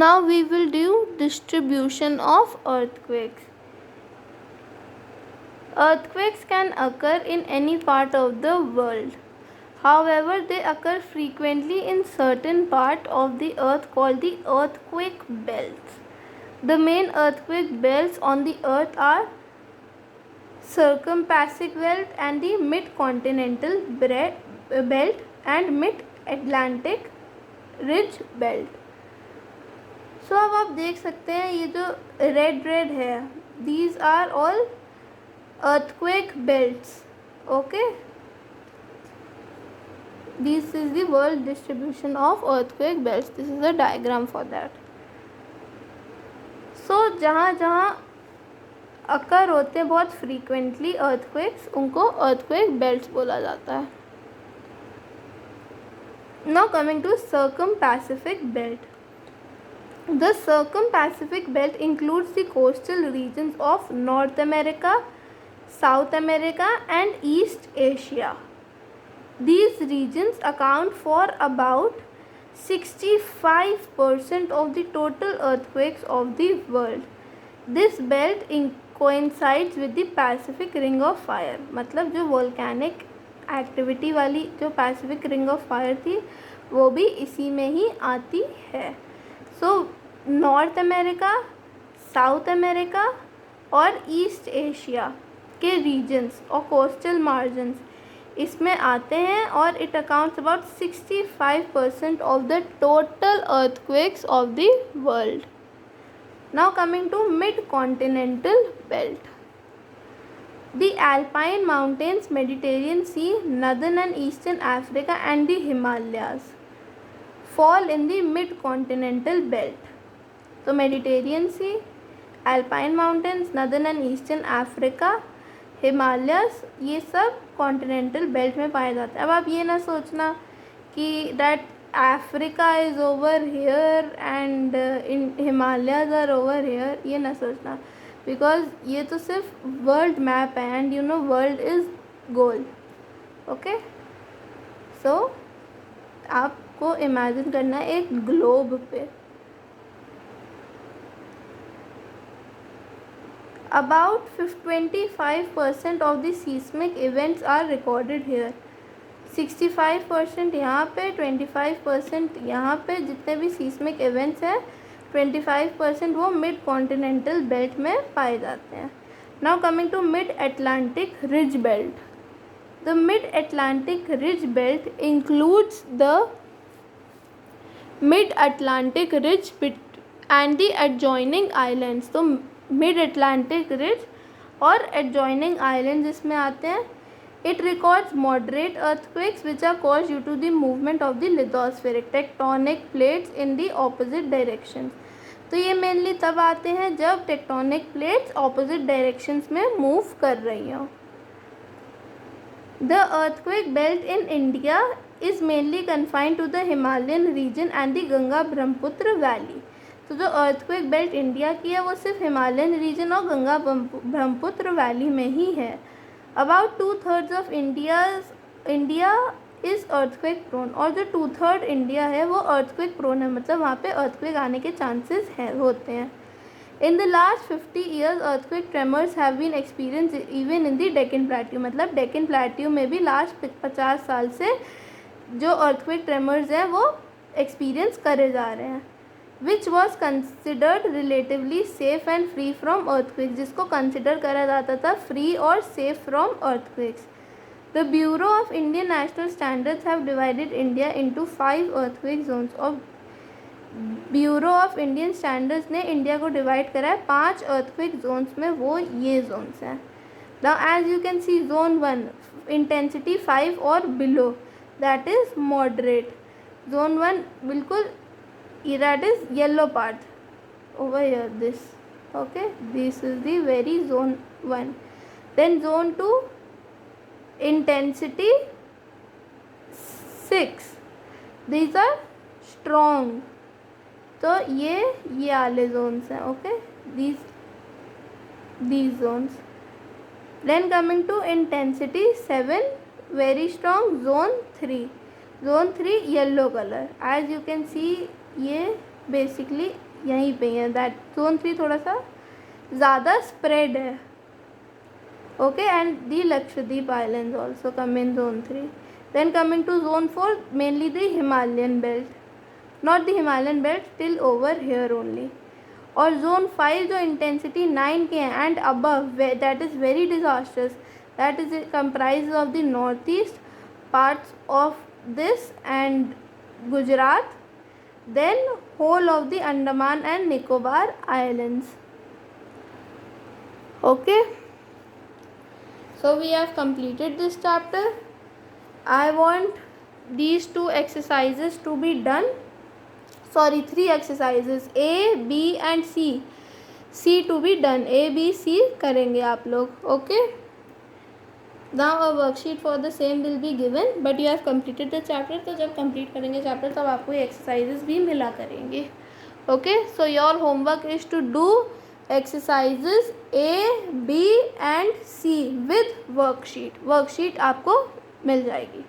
Now we will do distribution of earthquakes. Earthquakes can occur in any part of the world. However, they occur frequently in certain part of the earth called the earthquake belts. The main earthquake belts on the earth are Circumpacific belt and the mid-continental belt and mid-Atlantic ridge belt. So अब आप देख सकते हैं ये जो red है, these are all earthquake belts. Okay, this is the world distribution of earthquake belts. This is a diagram for that. So जहाँ जहाँ अकर होते हैं बहुत फ्रीक्वेंटली अर्थक्वेक्स, उनको अर्थक्वेक बेल्ट्स बोला जाता है. Now coming to circumpacific belt. The circumpacific belt includes the coastal regions of North America, South America and East Asia. These regions account for about 65% of the total earthquakes of the world. This belt coincides with the Pacific Ring of Fire. मतलब जो volcanic activity वाली जो Pacific ring of fire थी वो भी इसी में ही आती है. So north America, South America और ईस्ट एशिया के रीजन्स और कोस्टल मार्जिन्स इसमें आते हैं और it accounts about 65% of the total earthquakes of the world. Now coming to mid-continental belt. The Alpine Mountains, Mediterranean Sea, Northern and Eastern Africa and the Himalayas fall in the mid-continental belt. So Mediterranean Sea, Alpine Mountains, Northern and Eastern Africa, Himalayas, ये सब continental belt में पाए जाते हैं. अब आप ये ना सोचना कि that Africa is over here and in Himalayas are over here, ये ना सोचना, because ये तो सिर्फ वर्ल्ड मैप है and you know world is goal. Okay, so आपको इमेजिन करना है एक ग्लोब पे. About 25% of the seismic events are recorded here. 65% यहाँ पे, 25% यहाँ पे. जितने भी सीस्मिक इवेंट्स हैं 25% वो मिड कॉन्टिनेंटल बेल्ट में पाए जाते हैं. Now coming to mid Atlantic ridge belt. The mid Atlantic ridge belt includes the mid Atlantic ridge and the adjoining islands. तो मिड अटलांटिक रिज और एडजॉइनिंग आइलैंड्स इसमें आते हैं. It records moderate earthquakes which are caused due to the movement of the lithospheric tectonic plates in the opposite directions. तो ये mainly तब आते हैं जब टेक्टोनिक प्लेट्स ऑपोजिट डायरेक्शंस में मूव कर रही हों. The earthquake belt in India is mainly confined to the Himalayan region and the Ganga Brahmaputra valley. तो जो अर्थक्वेक बेल्ट इंडिया की है वो सिर्फ हिमालयन रीजन और गंगा ब्रह्मपुत्र वैली में ही है. About 2/3 of India is earthquake prone. और जो 2/3 इंडिया है वो earthquake prone है, मतलब वहाँ पे earthquake आने के chances हैं होते हैं. In the last 50 years earthquake tremors have been experienced even in the Deccan Plateau. मतलब Deccan Plateau में भी लास्ट 50 साल से जो earthquake tremors हैं वो experience करे जा रहे हैं. Which was considered relatively safe and free from earthquakes. जिसको consider करा जाता था free और safe from earthquakes. The Bureau of Indian National Standards have divided India into 5 earthquake zones. और Bureau of Indian Standards ने इंडिया को divide करा है 5 earthquake zones में. वो ये zones हैं. Now as you can see, zone 1 intensity 5 और below, that is moderate. Zone 1 बिल्कुल, that is yellow part over here, this. Okay, this is the very zone 1. Then zone 2 intensity 6, these are strong. तो ये वाले zones हैं. Okay, these zones. Then coming to intensity 7, very strong, zone 3 yellow color. As you can see, ये basically यहीं पे है, that zone 3 थोड़ा सा ज़्यादा स्प्रेड है. Okay, and the Lakshadweep Islands also come in zone 3. Then coming to zone 4, mainly the Himalayan belt, not the Himalayan belt, till over here only. और zone 5 जो intensity 9 के हैं and above, that is very disastrous, that is comprised of the northeast parts of this and Gujarat, then whole of the Andaman and Nicobar Islands. Okay, so we have completed this chapter. I want these 2 exercises to be done. Sorry, 3 exercises, A, B and C. C to be done. A, B, C करेंगे आप लोग. Okay. Now a worksheet for the same will be given, but you have completed the chapter. तो जब complete करेंगे chapter तब आपको ये exercises भी मिला करेंगे. Okay. So your homework is to do exercises A, B and C with worksheet. Worksheet आपको मिल जाएगी.